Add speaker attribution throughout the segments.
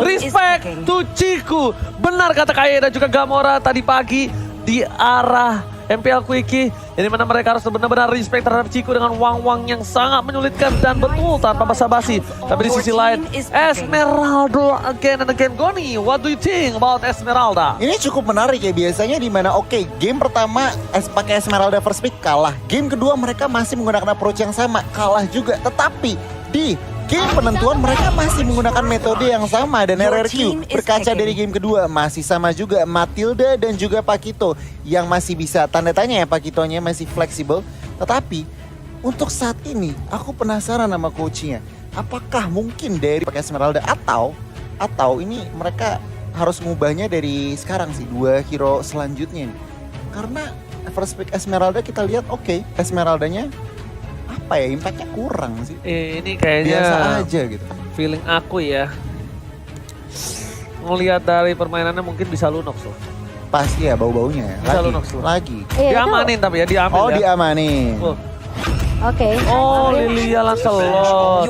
Speaker 1: Respect to Ciku. Benar kata Kaye dan juga Gamora tadi pagi di arah MPL Quickie. Jadi mana mereka harus benar-benar respect terhadap Ciku dengan wang-wang yang sangat menyulitkan dan betul tanpa basa-basi. Tapi di sisi lain, Esmeralda again and again. Goni, what do you think about Esmeralda?
Speaker 2: Ini cukup menarik ya, biasanya di mana game pertama pakai Esmeralda first pick kalah. Game kedua mereka masih menggunakan approach yang sama, kalah juga. Tetapi di game penentuan mereka masih menggunakan metode yang sama dan RRQ berkaca dari game kedua masih sama juga. Matilda dan juga Pakito yang masih bisa tanda tanya ya, Pakitonya masih fleksibel. Tetapi untuk saat ini aku penasaran sama coachnya. Apakah mungkin dari pakai Esmeralda atau ini mereka harus mengubahnya dari sekarang sih, 2 hero selanjutnya nih. Karena first pick Esmeralda kita lihat Esmeraldanya apa ya, impactnya kurang sih.
Speaker 1: Ini kayaknya
Speaker 2: Biasa aja gitu.
Speaker 1: feeling aku ya. Ngelihat dari permainannya mungkin bisa Lunox loh.
Speaker 2: Pasti ya bau-baunya ya.
Speaker 1: Bisa Lunox loh.
Speaker 2: Lagi.
Speaker 3: Iya,
Speaker 1: Diamanin tapi ya, diambil
Speaker 2: Oh
Speaker 1: ya.
Speaker 2: diamanin.
Speaker 1: Oh,
Speaker 3: Oke.
Speaker 1: oh Lilia Lancelot.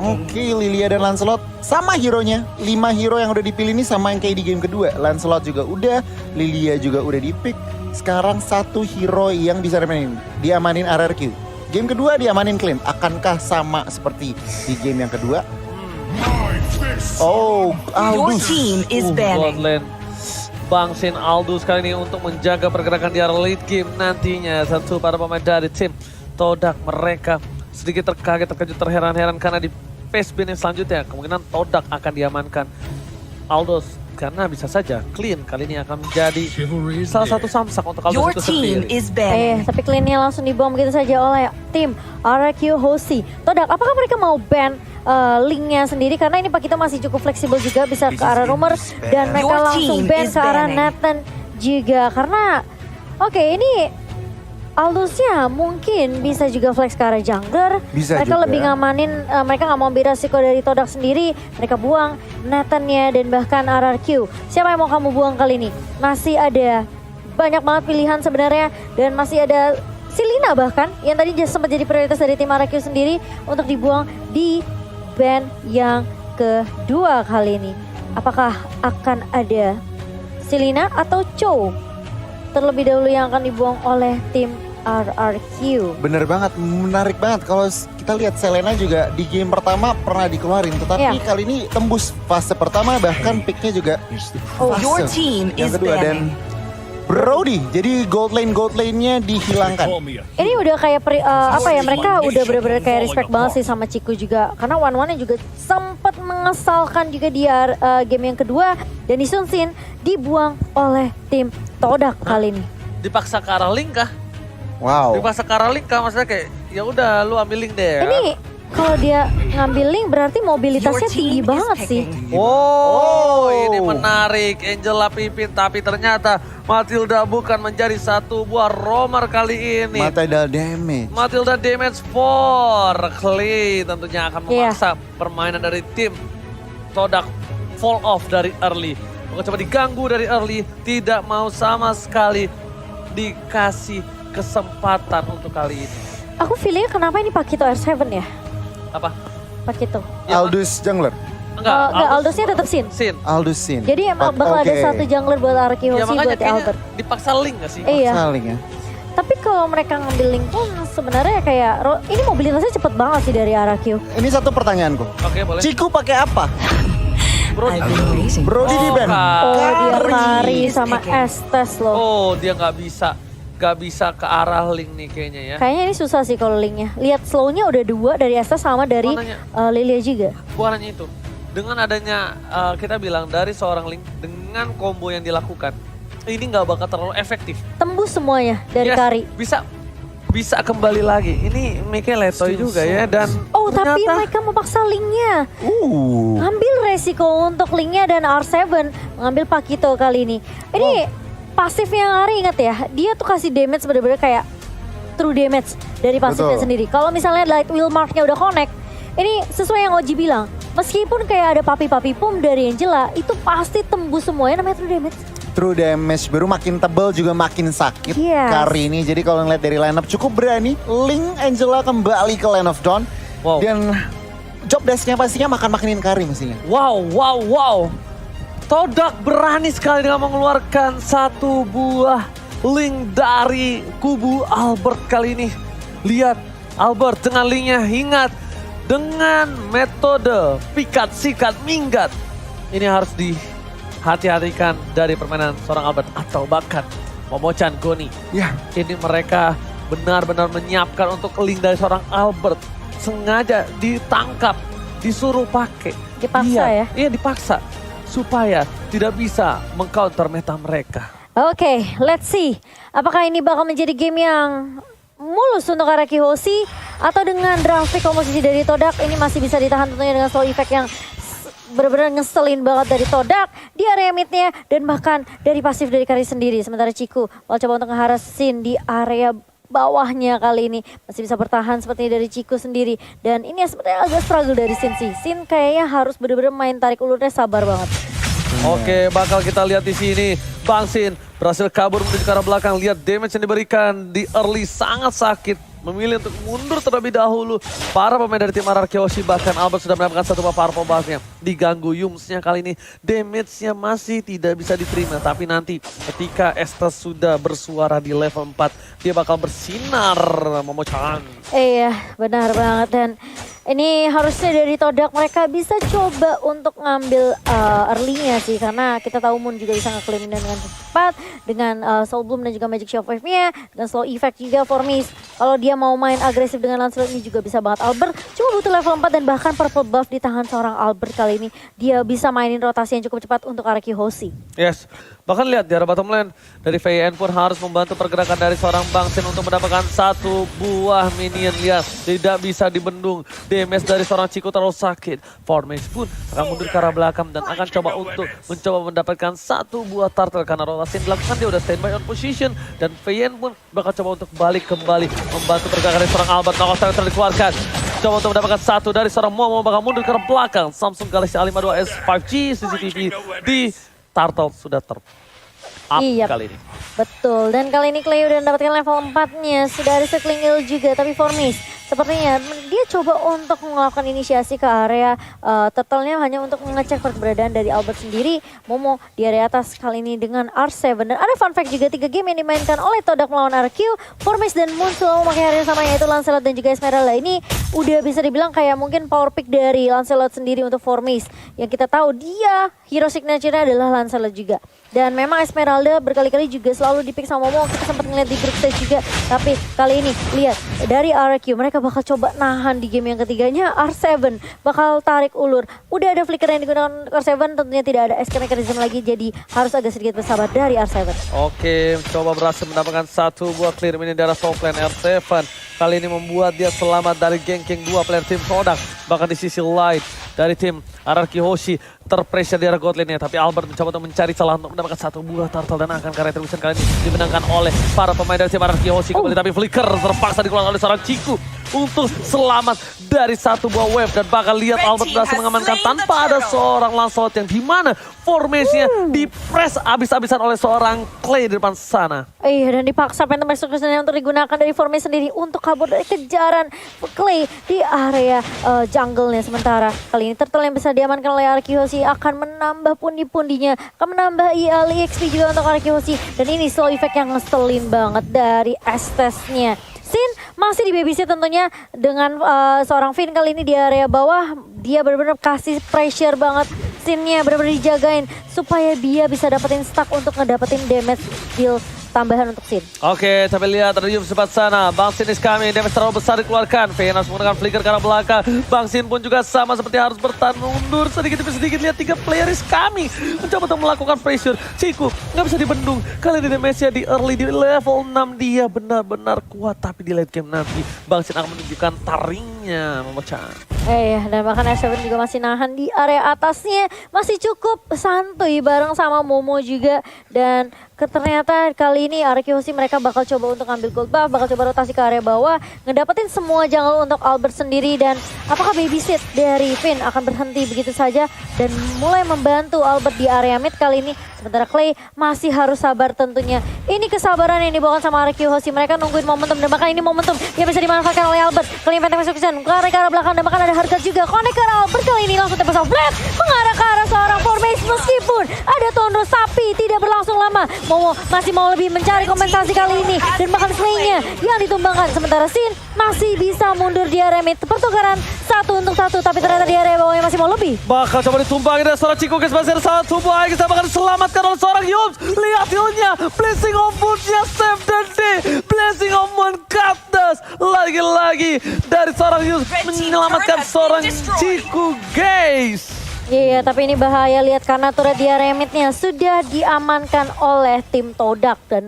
Speaker 2: Oke, Lilia dan Lancelot sama hero-nya. 5 hero yang udah dipilih ini sama yang kayak di game kedua. Lancelot juga udah, Lilia juga udah di-pick. Sekarang 1 hero yang bisa diamanin RRQ. Game kedua diamanin Clint. Akankah sama seperti di game yang kedua? Oh, Aldous.
Speaker 1: Godland. Bangsin Aldous kali ini untuk menjaga pergerakan di area late game nantinya. Tentu para pemain dari tim Todak mereka sedikit terkaget, terkejut, terheran-heran karena di phase bin yang selanjutnya kemungkinan Todak akan diamankan. Aldous karena bisa saja Clean kali ini akan menjadi salah satu samsak untuk Aldous itu sendiri.
Speaker 3: Tapi clean-nya langsung dibuang begitu saja oleh tim RRQ Hoshi. Todak, apakah mereka mau ban linknya sendiri? Karena ini Pakito masih cukup fleksibel juga, bisa ke arah rumor. Dan mereka langsung ban ke arah Nathan juga. Karena ini Aldous-nya mungkin bisa juga flex ke arah jungler.
Speaker 2: Bisa
Speaker 3: mereka
Speaker 2: juga.
Speaker 3: lebih ngamanin, mereka nggak mau ambil resiko dari Todak sendiri. Mereka buang Nathan-nya dan bahkan RRQ. Siapa yang mau kamu buang kali ini? Masih ada banyak banget pilihan sebenarnya. Dan masih ada Selina bahkan yang tadi sempat jadi prioritas dari tim RRQ sendiri untuk dibuang di ban yang kedua kali ini. Apakah akan ada Selina atau Cho terlebih dahulu yang akan dibuang oleh tim RRQ?
Speaker 2: Bener banget, menarik banget. Kalau kita lihat Selena juga di game pertama pernah dikeluarin. Tetapi kali ini tembus fase pertama, bahkan picknya juga fase yang kedua. Dan Brody, jadi gold lane-nya dihilangkan.
Speaker 3: Ini udah kayak mereka udah bener-bener kayak respect banget sih sama Ciku juga. Karena One-One juga sempat mengesalkan juga di game yang kedua. Dan Isunsin dibuang oleh tim Todak kali ini.
Speaker 1: Dipaksa ke arah link kah?
Speaker 2: Wow.
Speaker 1: Dipaksa ke arah link kah? Maksudnya kayak ya udah lu ambil link deh.
Speaker 3: Ini kalau dia ngambil link berarti mobilitasnya tinggi banget sih.
Speaker 1: Oh, ini menarik. Angela Pipin, tapi ternyata Matilda bukan menjadi satu buah romer kali ini.
Speaker 2: Matilda damage.
Speaker 1: Matilda damage for Clay tentunya akan memaksa permainan dari tim Todak fall off dari early. Coba diganggu dari early, tidak mau sama sekali dikasih kesempatan untuk kali ini.
Speaker 3: Aku feelingnya kenapa ini Pakito R7 ya?
Speaker 1: Apa?
Speaker 3: Pakito.
Speaker 2: Aldous jungler.
Speaker 1: Enggak,
Speaker 3: Aldous-nya tetap Sin.
Speaker 2: Aldous Sin.
Speaker 3: Jadi bakal ada satu jungler buat RRQ
Speaker 1: Ya
Speaker 3: Hoshi
Speaker 1: makanya
Speaker 3: buat
Speaker 1: kayaknya
Speaker 3: Albert.
Speaker 1: dipaksa link gak sih?
Speaker 3: Iya.
Speaker 2: Saling ya.
Speaker 3: Tapi kalau mereka ngambil link pun sebenarnya kayak ini mobilitasnya cepet banget sih dari RRQ.
Speaker 2: Ini satu pertanyaanku.
Speaker 1: Oke, boleh.
Speaker 2: Ciku pakai apa?
Speaker 1: Brody.
Speaker 2: Brody di ban.
Speaker 3: Oh, dia
Speaker 2: Kari.
Speaker 3: kari sama Estes loh.
Speaker 1: Oh, dia nggak bisa ke arah link nih kayaknya ya.
Speaker 3: Kayaknya ini susah sih kalau linknya. Lihat slownya udah 2 dari Estes sama dari Lilia juga.
Speaker 1: Bukan hanya itu. Dengan adanya kita bilang dari seorang link dengan combo yang dilakukan, ini nggak bakal terlalu efektif.
Speaker 3: Tembus semuanya dari
Speaker 1: Yes,
Speaker 3: kari.
Speaker 1: Bisa kembali lagi. Ini Mike Letoy juga ya dan
Speaker 3: Oh tapi mereka memaksa linknya. Ngambil resiko untuk linknya dan R7 mengambil Pakito kali ini. Ini pasifnya Ari ingat ya, dia tuh kasih damage bener-bener kayak true damage dari pasifnya sendiri. Kalau misalnya Light Wheel Mark-nya udah connect, ini sesuai yang Oji bilang, meskipun kayak ada papi-papi pum dari Angela, itu pasti tembus semuanya namanya true damage.
Speaker 2: True damage baru makin tebal juga makin sakit kali ini. Jadi kalau ngeliat dari lineup cukup berani. Link Angela kembali ke Land of Dawn.
Speaker 1: Wow.
Speaker 2: Dan job desk-nya pastinya makan-makanin Karim pastinya.
Speaker 1: Wow. Todak berani sekali dengan mengeluarkan satu buah link dari kubu Albert kali ini. Lihat Albert dengan linknya, ingat dengan metode pikat, sikat, minggat. Ini harus dihati-hatikan dari permainan seorang Albert atau bahkan Momochan Goni.
Speaker 2: Ya.
Speaker 1: Ini mereka benar-benar menyiapkan untuk link dari seorang Albert. Sengaja ditangkap, disuruh pakai.
Speaker 3: Dipaksa ya?
Speaker 1: Iya dipaksa. Supaya tidak bisa mengcounter meta mereka.
Speaker 3: Oke, let's see. Apakah ini bakal menjadi game yang mulus untuk Araki Hoshi atau dengan drastik komposisi dari Todak ini masih bisa ditahan tentunya dengan slow effect yang benar-benar ngeselin banget dari Todak di area midnya dan bahkan dari pasif dari Kari sendiri. Sementara Ciku coba untuk ngeharas Sin di area bawahnya kali ini masih bisa bertahan seperti dari Ciku sendiri. Dan ini sebenarnya agak struggle dari Sin sih. Sin kayaknya harus benar-benar main tarik ulurnya sabar banget.
Speaker 1: Oke, bakal kita lihat di sini. Bang Sin berhasil kabur menuju ke arah belakang. Lihat damage yang diberikan di early sangat sakit. Memilih untuk mundur terlebih dahulu. Para pemain dari tim Araki Hoshi, bahkan Albert sudah mendapatkan satu purple buff-nya. Diganggu Yumsnya kali ini. Damage-nya masih tidak bisa diterima. Tapi nanti ketika Estes sudah bersuara di level 4, dia bakal bersinar Momochan.
Speaker 3: Iya, benar banget. Dan ini harusnya dari Todak mereka bisa coba untuk ngambil early-nya sih. Karena kita tahu Moon juga bisa nge-claim dengan cepat. Dengan Soul Bloom dan juga Magic Shockwave-nya. Dan slow effect juga for Miss. Kalau dia mau main agresif dengan Lancelot ini juga bisa banget. Albert cuma butuh level 4 dan bahkan purple buff di tangan seorang Albert kali ini. Dia bisa mainin rotasi yang cukup cepat untuk Araki Hoshi.
Speaker 1: Yes, bahkan lihat di arah bottom lane dari VN pun harus membantu pergerakan dari seorang Bang Sin untuk mendapatkan satu buah minion. Lihat, tidak bisa dibendung. Damage dari seorang Ciku terlalu sakit. Formage pun akan mundur ke arah belakang dan akan coba untuk mencoba mendapatkan satu buah turtle karena rotasi yang dilakukan dia udah standby on position dan VN pun bakal coba untuk balik kembali membantu pergerakan dari seorang Albert. Knockout Star dikeluarkan. Coba untuk mendapatkan satu dari seorang Momo bakal mundur ke arah belakang. Samsung Galaxy A52s 5G CCTV di Turtle sudah up
Speaker 3: Iya,
Speaker 1: kali ini.
Speaker 3: betul. Dan kali ini Clay udah mendapatkan level 4-nya. Sudah ada Circling Ill juga, tapi Formis sepertinya dia coba untuk melakukan inisiasi ke area turtle-nya hanya untuk mengecek keberadaan dari Albert sendiri. Momo di area atas kali ini dengan R7. Dan ada fun fact juga 3 game yang dimainkan oleh Todak melawan RQ. Formis dan Moon selalu memakai area yang sama yaitu Lancelot dan juga Esmeralda. Ini udah bisa dibilang kayak mungkin power pick dari Lancelot sendiri untuk Formis. Yang kita tahu dia hero signature-nya adalah Lancelot juga. Dan memang Esmeralda berkali-kali juga selalu di-pick sama Momo. Kita sempat ngeliat di group stage juga. Tapi kali ini lihat dari RQ mereka bakal coba nahan di game yang ketiganya. R7 bakal tarik ulur. Udah ada flicker yang digunakan R7, tentunya tidak ada escape mechanism lagi. Jadi harus agak sedikit bersabar dari R7.
Speaker 1: Oke, coba berhasil mendapatkan satu buah clear mini dari top lane R7. Kali ini membuat dia selamat dari ganking 2 player tim Todak. Bahkan di sisi light dari tim Araki Hoshi terpressure di arah god lane-nya. Tapi Albert mencoba untuk mencari celah untuk mendapatkan satu buah turtle. Dan akan karya retribution kali ini dimenangkan oleh para pemain dari tim Araki Hoshi kembali. Tapi flicker terpaksa dikeluarkan oleh seorang Ciku untuk selamat dari satu buah wave. Dan bakal lihat Albert berhasil mengamankan tanpa ada seorang Lancelot yang dimana formasinya di-press abis-abisan oleh seorang Clay di depan sana.
Speaker 3: Iya, dan dipaksa Phantom Execution untuk digunakan dari Formis sendiri untuk kabur dari kejaran Clay di area jungle-nya. Sementara kali ini turtle yang bisa diamankan oleh Araki Hoshi akan menambah pundi-pundinya, akan menambah EXP juga untuk Araki Hoshi. Dan ini slow effect yang ngeselin banget dari Estes-nya. Sin masih di babysit tentunya dengan seorang Finn kali ini di area bawah. Dia benar-benar kasih pressure banget. Sinnya benar-benar dijagain supaya dia bisa dapetin stack untuk ngedapetin damage deal tambahan untuk Sin.
Speaker 1: Oke, tapi lihat ada Yum sebelah sana. Bang Sin is coming, damage terlalu besar dikeluarkan. VN harus menggunakan flicker ke arah belakang. Bang Sin pun juga sama seperti harus bertahan mundur sedikit demi sedikit. Lihat 3 player is coming. Mencoba untuk melakukan pressure. Ciku nggak bisa dibendung. Kali ini damage-nya di early di level 6. Dia benar-benar kuat. Tapi di late game nanti Bang Sin akan menunjukkan taringnya memecah.
Speaker 3: Dan bahkan R7 juga masih nahan di area atasnya. Masih cukup santuy bareng sama Momo juga. Dan Ternyata kali ini RRQ Hoshi mereka bakal coba untuk ambil gold buff, bakal coba rotasi ke area bawah, ngedapetin semua jungle untuk Albert sendiri. Dan apakah babysit dari Finn akan berhenti begitu saja dan mulai membantu Albert di area mid kali ini. Sementara Clay masih harus sabar tentunya. Ini kesabaran yang dibawakan sama RRQ Hoshi. Mereka nungguin momentum dan bahkan ini momentum yang bisa dimanfaatkan oleh Albert. Kali ini Phantom Execution ke arah belakang dan bahkan ada harga juga. Connect ke arah Albert kali ini langsung tebas off blast mengarah ke arah seorang formation meskipun ada Tondro tapi tidak berlangsung lama. Momo masih mau lebih mencari kompensasi kali ini dan bahkan Slaynya yang ditumbangkan. Sementara Sin masih bisa mundur di area mid. Pertukaran 1 untuk 1 tapi ternyata di area bawahnya masih mau lebih.
Speaker 1: Bakal coba ditumbangin dari seorang Chico guys, masih ada satu buah kita bakal diselamatkan oleh seorang Yums. Lihat healnya, Blessing of Moonnya save the day, Blessing of Moon Cactus. Lagi-lagi dari seorang Yums menyelamatkan seorang Chico guys.
Speaker 3: Iya, tapi ini bahaya lihat karena turret di area mid-nya sudah diamankan oleh tim Todak. Dan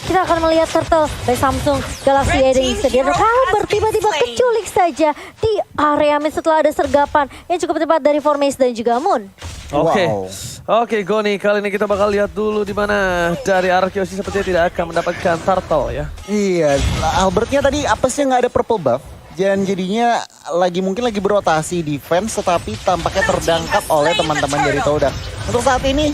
Speaker 3: kita akan melihat turtle dari Samsung Galaxy Eden Stadium. Albert tiba-tiba keculik saja di area mid setelah ada sergapan yang cukup tepat dari Formation dan juga Moon.
Speaker 1: Oke,
Speaker 2: Wow.
Speaker 1: Oke Goni, kali ini kita bakal lihat dulu di mana dari RRQ Hoshi sepertinya tidak akan mendapatkan turtle ya.
Speaker 2: Iya, Albertnya tadi apa sih nggak ada purple buff? Dan jadinya mungkin lagi berotasi defense tetapi tampaknya terdangkap oleh teman-teman dari Todak. Untuk saat ini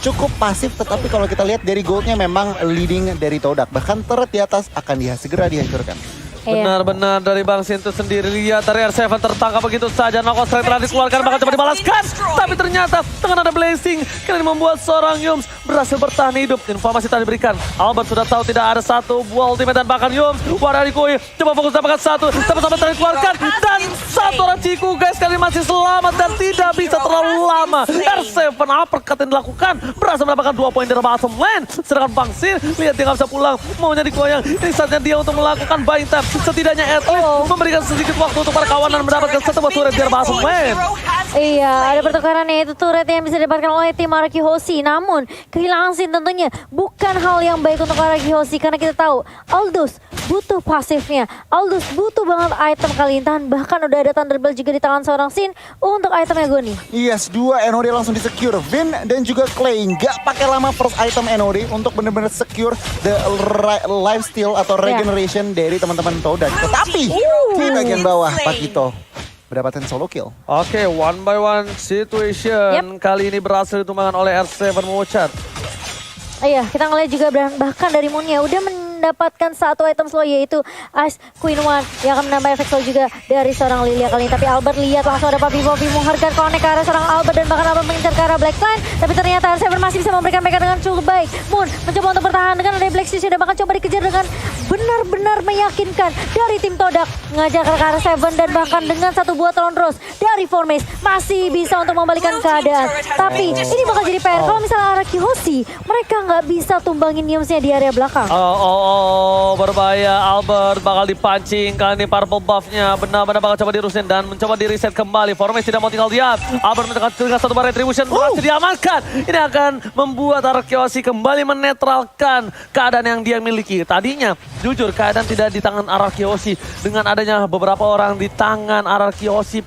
Speaker 2: cukup pasif tetapi kalau kita lihat dari goldnya memang leading dari Todak. Bahkan turret di atas akan segera dihancurkan.
Speaker 1: Benar-benar dari Bang Sin itu sendiri. Lihat dari R7 tertangkap begitu saja. Knockout strike telah dikeluarkan, bakal coba dibalaskan. Tapi ternyata dengan ada blessing kali ini membuat seorang Yums berhasil bertahan hidup. Informasi telah diberikan. Albert sudah tahu tidak ada satu buah ultimate dan bahkan Yums Wararikoi coba fokus dapatkan satu. Sampai telah dikeluarkan. Dan satu orang Ciku guys kali ini masih selamat dan tidak bisa terlalu lama. R7 uppercut yang dilakukan berhasil mendapatkan 2 poin dari bottom lane. Sedangkan Bang Sin lihat dia nggak bisa pulang. Maunya digoyang. Ini saatnya dia untuk melakukan buying time. Setidaknya at least memberikan sedikit waktu untuk para kawanan mendapatkan satu buah turret biar masuk main.
Speaker 3: Iya, ada pertukaran yaitu turret yang bisa didapatkan oleh tim RRQ Hoshi. Namun kehilangan Sin tentunya bukan hal yang baik untuk RRQ Hoshi karena kita tahu Aldous butuh pasifnya. Aldous butuh banget item kali ini. Bahkan udah ada Thunderbolt juga di tangan seorang Sin untuk itemnya Goni.
Speaker 2: Yes, 2 NOD langsung disecure. Vin dan juga Clay nggak pakai lama first item NOD untuk benar-benar secure the life steal atau regeneration dari teman-teman Todak. Tetapi di bagian bawah Pakito mendapatkan solo kill.
Speaker 1: Oke, one by one situation. Kali ini berhasil ditumbangkan oleh R7 Mochart.
Speaker 3: Iya, kita ngeliat juga bahkan dari Moonnya udah mendapatkan satu item slow yaitu Ice Queen One yang akan menambah efek slow juga dari seorang Lilia kali ini. Tapi Albert lihat langsung ada Papi Poppy menghargai connect ke arah seorang Albert dan bahkan Albert mengincar ke arah Black Line. Tapi ternyata R7 masih bisa memberikan mereka dengan cukup baik. Moon mencoba untuk bertahan dengan ada Black Stitch dan bahkan coba dikejar dengan benar-benar meyakinkan dari tim Todak. Mengajar ke arah 7 dan bahkan dengan satu buah Tondros dari Formation masih bisa untuk membalikan keadaan. Tapi ini bakal jadi PR kalau misalnya RRQ Hoshi mereka nggak bisa tumbangin Yumsnya di area belakang.
Speaker 1: Berbahaya. Albert bakal dipancing. Kali ini purple buff-nya benar-benar bakal coba dirusin dan mencoba di reset kembali. Formation tidak mau tinggal diam. Albert dengan satu bar retribution berhasil diamankan. Ini akan membuat RRQ Hoshi kembali menetralkan keadaan yang dia miliki. Tadinya jujur keadaan tidak di tangan RRQ Hoshi dengan adanya beberapa orang di tangan RRQ Hoshi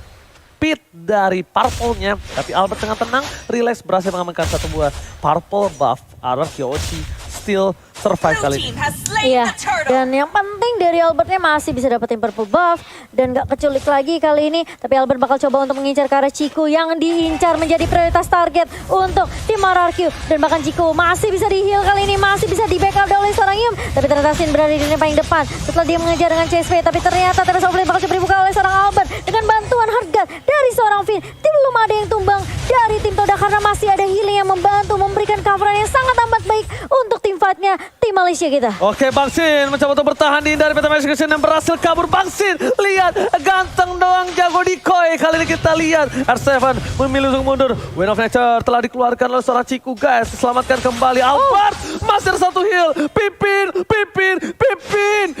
Speaker 1: pit dari purple-nya. Tapi Albert dengan tenang, relax berhasil mengamankan satu buah purple buff. RRQ Hoshi still survive kali ini.
Speaker 3: Iya, dan yang penting dari Albertnya masih bisa dapetin purple buff dan gak keculik lagi kali ini. Tapi Albert bakal coba untuk mengincar ke arah Ciku yang diincar menjadi prioritas target untuk tim RRQ. Dan bahkan Ciku masih bisa di-heal kali ini, masih bisa di-backup oleh seorang Yum. Tapi ternyata Sin berada di paling depan setelah dia mengejar dengan CSP. Tapi ternyata Terus Offlane bakal coba dibuka oleh seorang Albert dengan bantuan harga dari seorang Finn. Belum ada yang tumbang dari tim Todak karena masih ada healing yang membantu memberikan coveran yang sangat amat baik untuk tim fightnya tim Malaysia kita.
Speaker 1: Oke, Bang Sin mencoba untuk bertahan di dari Phantom Execution dan berhasil kabur. Bang Sin, lihat ganteng doang jago decoy. Kali ini kita lihat R7 memilih untuk mundur. Wind of Nature telah dikeluarkan oleh seorang Ciku guys. Selamatkan kembali Albert. Masih ada satu heal. Pipin.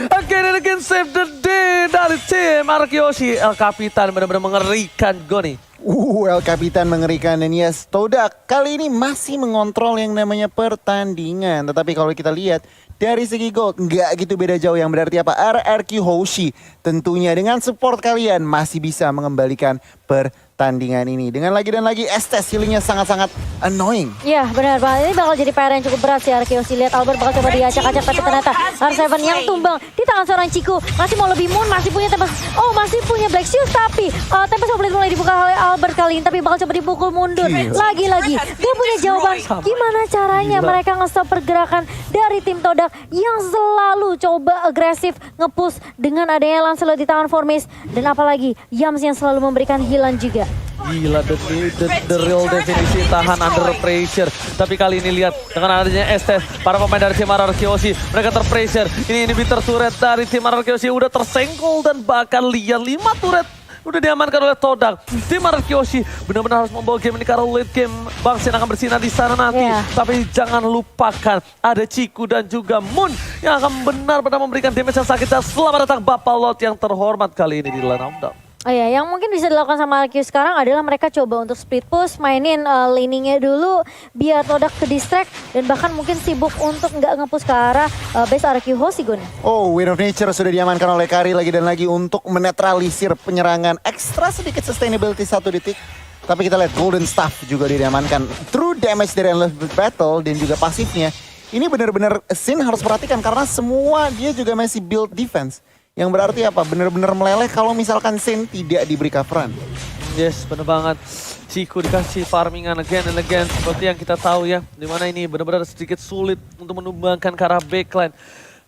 Speaker 1: Again and again save the day dari tim RRQ Hoshi. El Capitan benar-benar mengerikan Goni.
Speaker 2: El Capitan mengerikan dan yes, Todak kali ini masih mengontrol yang namanya pertandingan. Tetapi kalau kita lihat dari segi gold nggak gitu beda jauh, yang berarti apa? RRQ Hoshi tentunya dengan support kalian masih bisa mengembalikan pertandingan. pertandingan ini. Dengan lagi dan lagi Estes healingnya sangat-sangat annoying.
Speaker 3: Iya benar banget, ini bakal jadi PR yang cukup berat sih Arkeosi. Lihat Albert bakal coba diacak-acak, tapi ternyata R7 yang tumbang di tangan seorang Ciku. Masih mau lebih Moon, masih punya Tempest, masih punya Black Shoes, tapi Tempest Obelisk mulai dibuka oleh Albert kali ini, tapi bakal coba dipukul mundur. Lagi-lagi gak punya jawaban gimana caranya mereka nge-stop pergerakan dari tim Todak yang selalu coba agresif nge-push dengan adanya Lancelot di tangan Formis, dan apalagi Yams yang selalu memberikan healan juga.
Speaker 1: Gila, the real definisi tahan under pressure. Tapi kali ini lihat dengan adanya Estes, para pemain dari tim Arkeosi, mereka terpressure. Ini inhibitor turret dari tim Arkeosi udah tersenggol dan bahkan lihat 5 turret udah diamankan oleh Todak. Tim Arkeosi benar-benar harus membawa game ini karena late game Bang Sin akan bersinar di sana nanti. Tapi jangan lupakan ada Ciku dan juga Moon yang akan benar-benar memberikan damage yang sakit. Dan selamat datang Bapak Lot yang terhormat kali ini di line down.
Speaker 3: Oh ya, yang mungkin bisa dilakukan sama RQ sekarang adalah mereka coba untuk split push, mainin laningnya dulu biar Todak ke distract, dan bahkan mungkin sibuk untuk nggak nge-push ke arah base RQ Hoshi Gun.
Speaker 2: Wind of Nature sudah diamankan oleh Kari lagi dan lagi untuk menetralisir penyerangan ekstra sedikit sustainability 1 detik. Tapi kita lihat Golden Staff juga diamankan. True damage dari Endless Battle dan juga pasifnya. Ini benar-benar Sin harus perhatikan karena semua dia juga masih build defense. Yang berarti apa? Benar-benar meleleh kalau misalkan Sin tidak diberi coveran.
Speaker 1: Yes, benar banget. Ciku dikasih farmingan again and again. Seperti yang kita tahu ya. Dimana ini benar-benar sedikit sulit untuk menumbangkan ke arah backline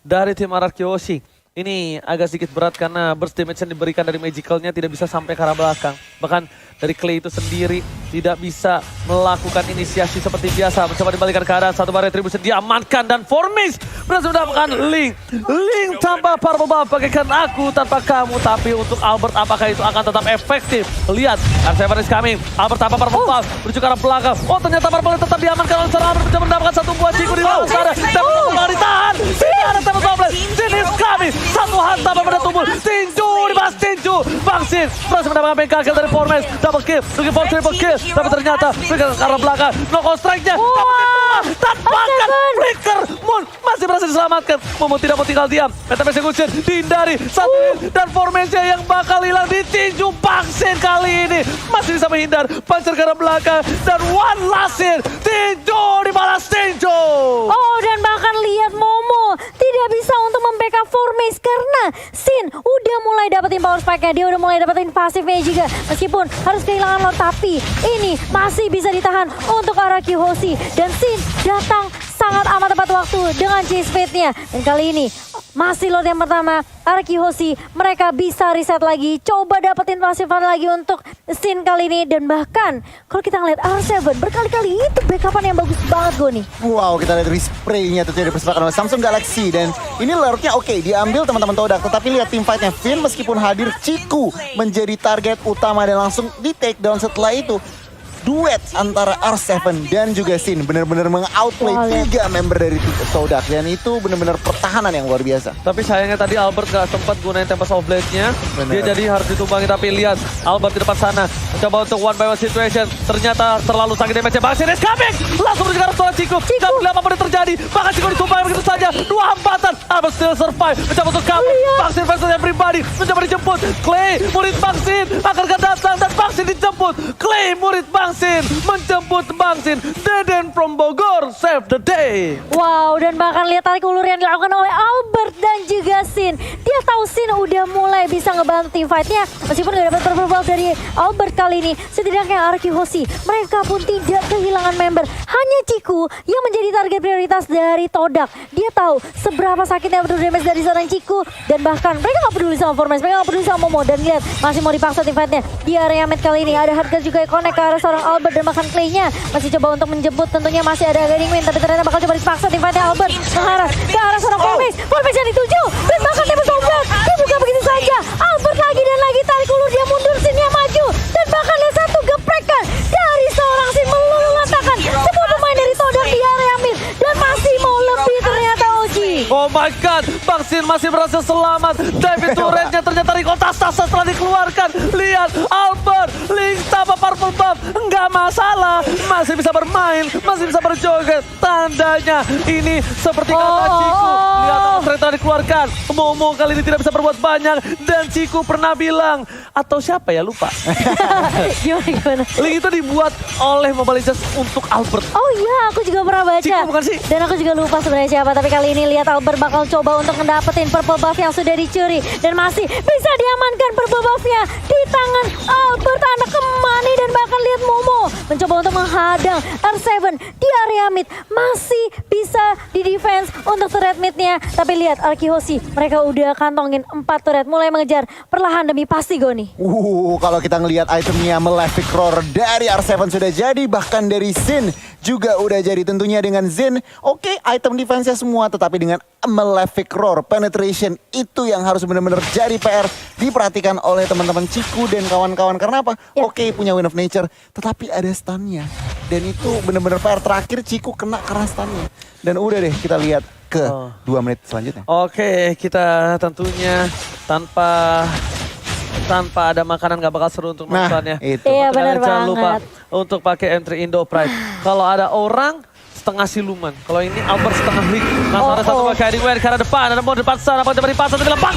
Speaker 1: dari tim Arkeosi. Ini agak sedikit berat karena burst damage yang diberikan dari magicalnya tidak bisa sampai ke arah belakang. Bahkan dari Clay itu sendiri tidak bisa melakukan inisiasi seperti biasa. Mencoba dibalikan ke arah satu bar retribution diamankan dan Formis berhasil mendapatkan Link. Link tanpa purple buff bagaikan aku tanpa kamu. Tapi untuk Albert apakah itu akan tetap efektif? Lihat, R7 is coming. Albert tanpa purple buff menuju ke arah belakang. Ternyata purple tetap diamankan oleh seorang Albert mencoba mendapatkan satu buah Ciku di dalam sana. Tapi kembali ditahan. Tidak ada Tempest Obelisk. Sin is coming. Satu hantam pada tubuh. Tinju dibahas Tinju. Bang Sin berhasil mendapatkan bengkel kill dari Formis. Double kill, looking for triple kill. Tapi ternyata Flicker ke arah belakang. Knockout strike-nya. Tampakan Flicker. Moon masih berhasil diselamatkan. Momo tidak mau tinggal diam. Meta execution dihindari. Satu hit. Dan formasinya yang bakal hilang ditinju Bang Sin kali ini. Masih bisa menghindar. Pancer ke arah belakang. Dan one last hit. Tinju dibalas Tinju.
Speaker 3: Dan bahkan lihat Momo tidak bisa untuk membackup Formis karena Sin udah mulai dapetin power spike-nya. Dia udah mulai dapetin pasifnya juga. Meskipun harus kehilangan Lord, tapi ini masih bisa ditahan untuk RQ Hoshi. Dan Sin datang sangat amat tepat waktu dengan chase fate-nya. Dan kali ini masih Lord yang pertama, RQ Hoshi, mereka bisa reset lagi. Coba dapetin pasifan lagi untuk Sin kali ini. Dan bahkan kalau kita ngeliat R7 berkali-kali itu backupan yang bagus banget Goni.
Speaker 2: Wow, kita lihat respray-nya terjadi dipersembahkan oleh Samsung Galaxy. Dan ini Lordnya oke, diambil teman-teman Todak. Tetapi lihat tim fight-nya, Finn meskipun hadir, Ciku menjadi target utama dan langsung di take down setelah itu. Duet antara R7 dan juga Sin benar-benar meng-outplay 3 member dari Todak. Dan itu benar-benar pertahanan yang luar biasa.
Speaker 1: Tapi sayangnya tadi Albert gak sempat gunain Tempest of Blade-nya. Dia jadi harus ditumbangi. Tapi lihat Albert di depan sana mencoba untuk one by one situation. Ternyata terlalu sakit damage-nya. Bang Sin is coming. Langsung menuju ke arah seorang Ciku. Gak boleh apapun yang terjadi. Bahkan Ciku ditumbangi begitu saja. 2 hambatan. Albert still survive. Mencoba untuk kabur. Bang Sin versus everybody. Mencoba dijemput. Clay murid Bang Sin akan datang. Dan Bang Sin dijemput. Clay murid Bang Sin menjemput Bang Sin. Deden from Bogor save the day.
Speaker 3: Wow, dan bahkan lihat tarik ulur yang dilakukan oleh Albert dan juga Sin. Dia tahu Sin udah mulai bisa ngebantu tim fight-nya. Meskipun gak dapat purple buff dari Albert kali ini, setidaknya RQ Hoshi mereka pun tidak kehilangan member. Hanya Ciku yang menjadi target prioritas dari Todak. Dia tahu seberapa sakitnya betul damage dari seorang Ciku. Dan bahkan mereka gak peduli sama Formis, mereka gak peduli sama Momo. Dan lihat masih mau dipaksa tim fight-nya. Di area mid kali ini ada Hardcat juga yang connect ke arah seorang Albert, dan bahkan Clay-nya masih coba untuk menjemput. Tentunya masih ada Guiding Wind, tapi ternyata bakal coba dipaksa tim fight-nya Albert mengarah ke arah seorang Formis. Formis yang dituju dan bahkan Tempest of Blade dibuka begitu saja. Albert lagi dan lagi tarik ulur, dia mundur, Sin-nya maju. Dan bahkan ada satu geprekan dari seorang Sin meluluh-lantakan semua pemain dari Todak di area mid. Dan masih mau lebih ternyata Oji.
Speaker 1: Oh my god, Bang Sin masih berhasil selamat. David turretnya ternyata recall tas-tas setelah dikeluarkan. Lihat Albert, Link sama Purple Buff. Enggak masalah, masih bisa bermain, masih bisa berjoget. Tandanya ini seperti kata Ciku. Lihat Albert telah dikeluarkan. Momo kali ini tidak bisa berbuat banyak. Dan Ciku pernah bilang, atau siapa ya lupa.
Speaker 3: Gimana?
Speaker 1: Link itu dibuat oleh Mobile Legends untuk Albert.
Speaker 3: Oh iya, aku juga pernah baca.
Speaker 1: Ciku bukan sih?
Speaker 3: Dan aku juga lupa sebenarnya siapa. Tapi kali ini lihat Albert bakal coba untuk ngedapetin purple buff yang sudah dicuri. Dan masih bisa diamankan purple buffnya di tangan Albert, anak kemani. Dan bahkan lihat Momo mencoba untuk menghadang R7 di area mid. Masih bisa di defense untuk turret midnya. Tapi lihat Arkihoshi, mereka udah kantongin 4 turret. Mulai mengejar perlahan demi pasti Goni.
Speaker 2: Kalau kita ngelihat itemnya Malefic Roar dari R7 sudah jadi, bahkan dari Sin juga udah jadi. Tentunya dengan Zen, oke, item defense-nya semua, tetapi dengan Malefic Roar, penetration itu yang harus benar-benar jadi PR diperhatikan oleh teman-teman Ciku dan kawan-kawan. Karena apa?
Speaker 3: Ya.
Speaker 2: Oke, punya Wind of Nature, tetapi ada stunnya. Dan itu benar-benar PR terakhir Ciku kena karena stunnya. Dan udah deh, kita lihat ke 2 menit selanjutnya.
Speaker 1: Oke, kita tentunya tanpa ada makanan gak bakal seru untuk nontonnya.
Speaker 2: Itu.
Speaker 3: Iya,
Speaker 1: Untuk
Speaker 3: benar
Speaker 1: kalian jangan lupa
Speaker 3: banget.
Speaker 1: untuk pakai entry Indo Pride. Kalau ada orang setengah siluman. Kalau ini Albert setengah Rick. Langsung ada satu pakai Edwin ke arah depan. Ada mau depan sana, mau depan pasar, tapi lepas.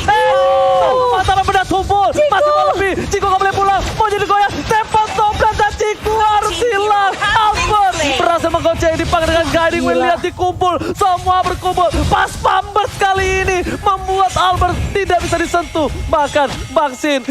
Speaker 1: Mata benar tumpul. Masih mau lebih. Ciku gak boleh pulang. Mau jadi goyang. Tempat toplet dan Ciku harus hilang. Albert berhasil menggocek dipakai dengan guiding wheel. Lihat dikumpul. Semua berkumpul. Pas Pambers kali ini membuat Albert tidak bisa disentuh. Bahkan Bang Sin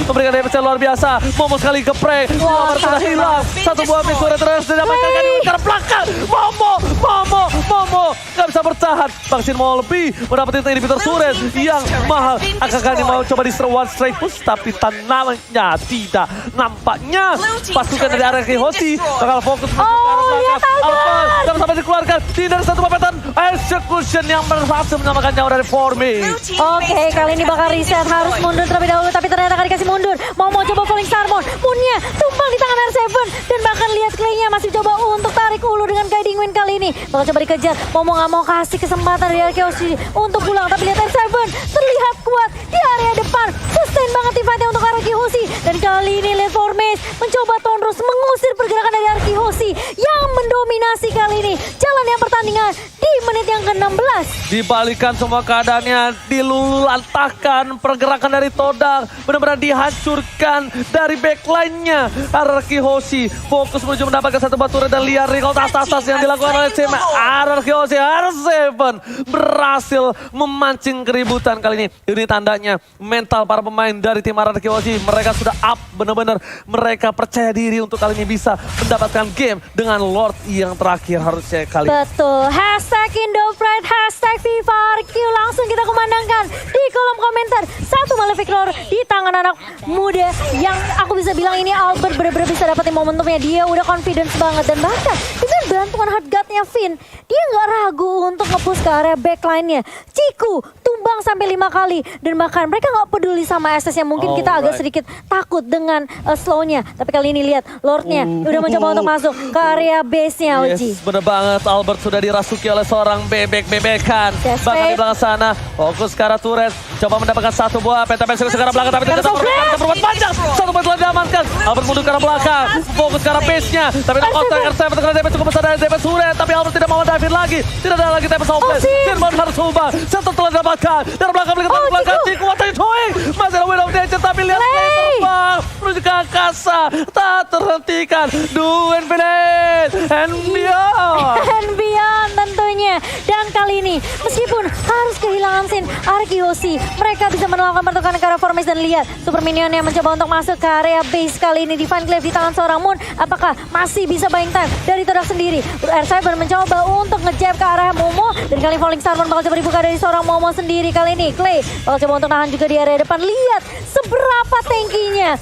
Speaker 1: memberikan damage yang luar biasa. Momo sekali geprek. Albert sudah hilang. Satu buah mid turret terus didapatkan guiding wheel ke belakang. Momo gak bisa bertahan. Bang Sin mau lebih mendapatkan inhibitor turret yang mahal. Akan mau coba di one straight push, tapi tanamnya tidak. Nampaknya pasukan dari Arkihoshi bakal fokus ke arah
Speaker 3: lihat
Speaker 1: belakang.
Speaker 3: Albert.
Speaker 1: Albert dan sampai dikeluarkan. Tidak ada satu papetan execution yang berhasil menyamakan nyawa dari Forming.
Speaker 3: Oke, kali ini bakal reset, harus mundur terlebih dahulu, tapi ternyata gak dikasih mundur. Mau coba falling Sarmon, Moonnya tumpang di tangan R7, dan bahkan lihat Clay-nya masih coba untuk tarik ulu dengan guiding wind kali ini. Bakal coba dikejar, Momo gak mau kasih kesempatan dari Arkihoshi untuk pulang, tapi lihat R7 terlihat kuat di area depan. Sustain banget teamfight-nya untuk Arkihoshi, dan kali ini lihat Formes mencoba Tonrus mengusir pergerakan dari Arkihoshi yang mendominasi kali ini jalannya pertandingan di menit yang ke-16.
Speaker 1: Dibalikan semua keadaannya, dilulantahkan pergerakan dari Todak, benar-benar dihancurkan dari backline-nya. Arkihoshi fokus menuju mendapatkan satu batu dan liar recall tas-tas yang dilakukan oleh tim Arkihoshi. R7 berhasil memancing keributan kali ini. Ini tandanya mental para pemain dari tim Arkihoshi, mereka sudah up benar-benar. Mereka percaya diri untuk kali ini bisa mendapatkan game dengan Lord yang terakhir harusnya kali ini.
Speaker 3: Betul, hashtag Indopride, hashtag FIFARQ, langsung kita kumandangkan di kolom komentar. Satu Malefic Roar di tangan anak muda yang aku bisa bilang ini Albert benar-benar bisa dapetin momentumnya. Dia udah confidence banget, dan bahkan dengan bantuan hard guard-nya Finn, dia nggak ragu untuk nge-push ke area backline-nya. Ciku tumbang sampai 5 kali, dan bahkan mereka nggak peduli sama SS-nya. Mungkin kita agak sedikit takut dengan slow-nya, tapi kali ini lihat Lord-nya udah mencoba untuk masuk ke area base-nya, Oji.
Speaker 1: Yes, bener banget. Albert sudah dirasuki oleh seorang bebek-bebekan. Bahkan di belakang sana, fokus ke arah turret. Coba mendapatkan satu buah pentapen ke arah belakang, tapi ternyata merupakan perbuatan panjang. Satu poin telah diamankan. Albert mundur ke arah belakang, fokus ke arah base-nya. Tapi ada kontak R7 terkena damage cukup besar dari damage turret. Tapi Albert tidak mau David lagi. Tidak ada lagi damage offlane. Firman harus ubah. Satu telah didapatkan. Dari belakang, belakang. Ciku, what are you doing? Masih ada Wind of Nature, tapi lihat Clay terbang menuju ke angkasa. Tak terhentikan. Do infinite and beyond.
Speaker 3: And beyond tentunya. Dan kali ini meskipun harus kehilangan Sin, Arkihoshi mereka bisa melakukan pertukaran ke arah Formes. Dan lihat Super Minionnya mencoba untuk masuk ke area base kali ini. Divine Glaive di tangan seorang Moon, apakah masih bisa buying time dari Todak sendiri? R7 mencoba untuk ngejab ke arah Momo, dan kali Falling Sarmon bakal coba dibuka dari seorang Momo sendiri. Kali ini Clay bakal coba untuk nahan juga di area depan. Lihat seberapa tankinya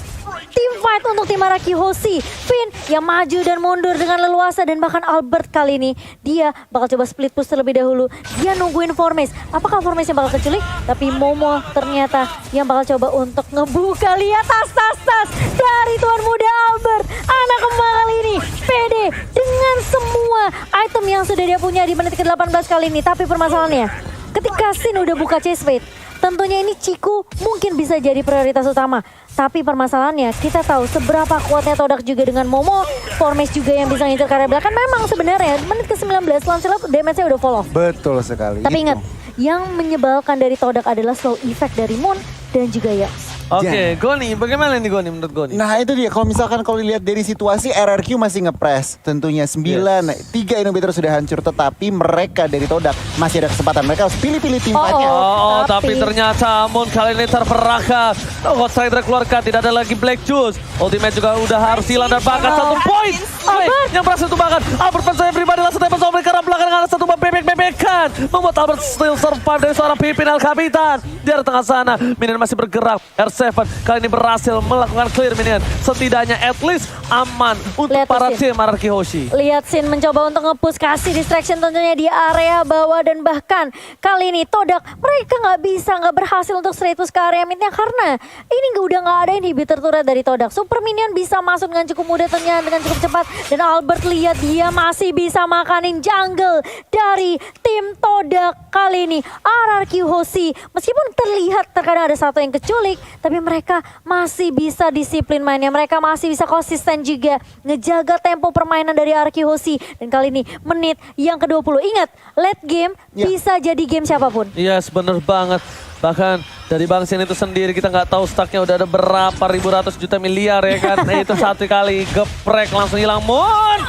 Speaker 3: tim fight untuk tim Arkihoshi. Finn yang maju dan mundur dengan leluasa, dan bahkan Albert kali ini dia bakal coba split push terlebih dahulu. Dia nungguin Formes. Apakah Formes yang bakal keculik? Tapi Momo ternyata yang bakal coba untuk ngebuka. Lihat tas dari tuan muda Albert. Anak kembang kali ini pede dengan semua item yang sudah dia punya di menit ke-18 kali ini. Tapi permasalahannya ketika Sin udah buka chase fade, tentunya ini Ciku mungkin bisa jadi prioritas utama. Tapi permasalahannya kita tahu seberapa kuatnya Todak juga dengan Momo. Formes juga yang bisa ngincer karya belakang. Memang sebenarnya menit ke-19 Lancelot damage-nya udah fall off.
Speaker 2: Betul sekali.
Speaker 3: Tapi
Speaker 2: itu.
Speaker 3: ingat, yang menyebalkan dari Todak adalah slow effect dari Moon dan juga Yax.
Speaker 1: Oke, Goni, bagaimana nih Goni menurut Goni?
Speaker 2: Nah itu dia, kalau misalkan kalau dilihat dari situasi RRQ masih ngepres. Tentunya 3 inhibitor sudah hancur, tetapi mereka dari Todak masih ada kesempatan. Mereka harus pilih-pilih tim fight-nya.
Speaker 1: Oh, tapi
Speaker 3: Tapi-
Speaker 1: ternyata Moon kali ini terperangkap. God Strider keluarkan, tidak ada lagi Black Juice. Ultimate juga udah harus hilang dan bahkan 1 poin.
Speaker 3: Albert.
Speaker 1: Yang berhasil tumbangkan. Albert percaya pribadi langsung tembak sobek karena belakang ada 1 bebek-bebekan. Membuat Albert still survive dari seorang pimpin El Capitan. Di arah tengah sana, minion masih bergerak. R7 kali ini berhasil melakukan clear minion. Setidaknya at least aman untuk
Speaker 3: Lihat
Speaker 1: para
Speaker 3: Sin.
Speaker 1: tim RRQ Hoshi.
Speaker 3: Lihat Sin mencoba untuk nge-push, kasih distraction tentunya di area bawah. Dan bahkan kali ini Todak mereka nggak berhasil untuk straight push ke area midnya. Karena ini udah nggak ada inhibitor turret dari Todak. Super minion bisa masuk dengan cukup mudah tentunya, dengan cukup cepat. Dan Albert lihat dia masih bisa makanin jungle dari tim Todak kali ini. RRQ Hoshi meskipun terlihat terkadang ada satu yang keculik, tapi mereka masih bisa disiplin mainnya. Mereka masih bisa konsisten juga ngejaga tempo permainan dari RRQ Hoshi. Dan kali ini menit yang ke-20. Ingat, late game
Speaker 2: Ya.
Speaker 3: bisa jadi game siapapun.
Speaker 1: Yes, bener banget. Bahkan dari Bang Sin itu sendiri kita nggak tahu stacknya udah ada berapa ribu ratus juta miliar ya kan. Nah, itu satu kali geprek langsung hilang. Moon!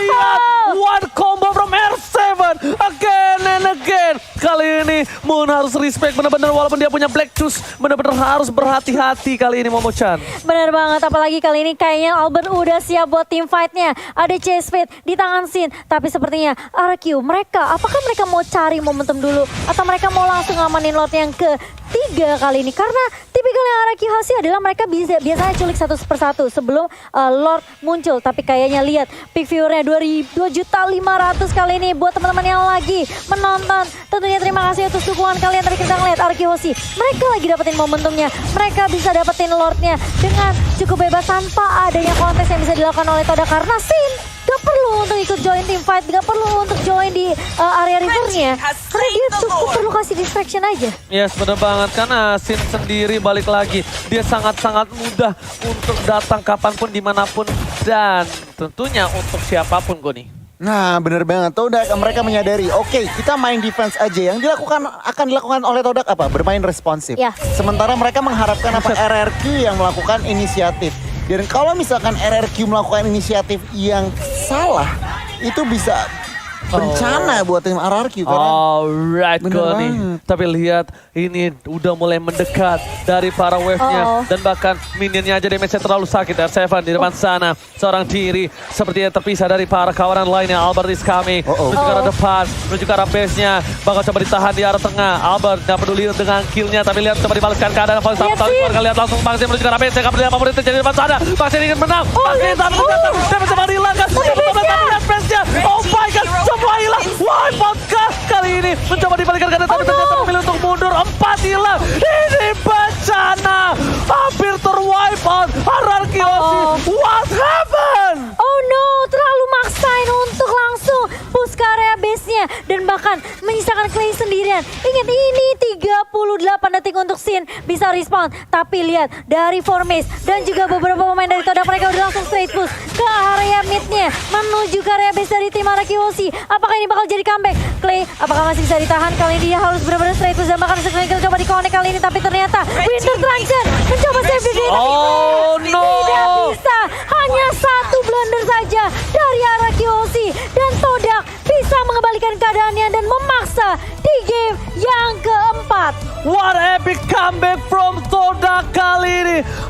Speaker 1: Lihat, one combo from R7 again and again. Kali ini Moon harus respect bener-bener walaupun dia punya Black Juice. Bener-bener harus berhati-hati kali ini Momo-chan.
Speaker 3: Bener banget, apalagi kali ini kayaknya Albert udah siap buat team fight-nya. Ada chase fade di tangan Sin, tapi sepertinya RQ mereka, apakah mereka mau cari momentum dulu atau mereka mau langsung ngamanin lot yang ketiga kali ini? Karena tipikalnya RQ Hoshi adalah mereka biasanya culik satu persatu sebelum Lord muncul. Tapi kayaknya lihat pick viewernya 2.500.000 kali ini buat teman-teman yang lagi menonton. Tentunya terima kasih atas dukungan kalian. Tadi kita ngeliat RQ Hoshi, mereka lagi dapetin momentumnya. Mereka bisa dapetin Lordnya dengan cukup bebas tanpa adanya kontes yang bisa dilakukan oleh Todak. Karena Sin gak perlu untuk ikut join team fight, gak perlu untuk join di area rivernya. Karena dia cukup perlu kasih distraction aja.
Speaker 1: Yes, bener banget. Karena Sin sendiri balik lagi. Dia sangat-sangat mudah untuk datang kapanpun, dimanapun. Dan tentunya untuk siapapun, Goni.
Speaker 2: Nah bener banget, Todak mereka menyadari, oke, kita main defense aja. Yang akan dilakukan oleh Todak apa? Bermain responsif.
Speaker 3: Ya.
Speaker 2: Sementara mereka mengharapkan apa? RRQ yang melakukan inisiatif. Dan kalau misalkan RRQ melakukan inisiatif yang salah, itu bisa bencana buat tim RRQ. Karena
Speaker 1: Alright,
Speaker 2: Bener
Speaker 1: Goni.
Speaker 2: banget.
Speaker 1: Tapi lihat, ini udah mulai mendekat dari para wave-nya. Dan bahkan minionnya aja damage-nya terlalu sakit. R7 di depan sana. Seorang diri sepertinya terpisah dari para kawanan lainnya. Albert is coming. Menuju ke arah depan. Menuju ke arah base-nya. Bakal coba ditahan di arah tengah. Albert gak peduli dengan kill-nya. Tapi lihat coba dibalaskan keadaan. Lihat keluarga, lihat langsung Bang Sin menuju ke arah base-nya. Gak peduli apapun yang terjadi di depan sana. Bang Sin ingin menang. Bang Sin tapi ternyata damage coba dihilangkan. Lihat base-nya. Oh my god. Semua hilang. Wipeout kah kali ini? Mencoba dibalikan keadaan. Tapi ternyata memilih untuk mundur. 4 hilang. Ini bencana. Hampir terwipeout. RRQ Hoshi. What happened?
Speaker 3: Oh no, terlalu maksain untuk langsung push ke area base-nya. Dan bahkan menyisakan Clay sendirian. Ingat ini 38 detik untuk Sin bisa respawn. Tapi lihat dari Formes dan juga beberapa pemain dari Todak, mereka udah langsung straight push ke area mid-nya. Menuju ke area base dari tim RRQ Hoshi. Apakah ini bakal jadi comeback? Clay apakah masih bisa ditahan? Kali ini dia harus benar-benar straight push dan bahkan Skill coba di-connect kali ini. Tapi ternyata Winter Transition mencoba save the game.
Speaker 1: Oh
Speaker 3: Tapi
Speaker 1: no.
Speaker 3: tidak bisa. Hanya satu blunder saja dari RRQ Hoshi. Dan Todak bisa mengembalikan keadaannya dan memaksa di game yang keempat.
Speaker 1: What epic comeback from Todak kali ini.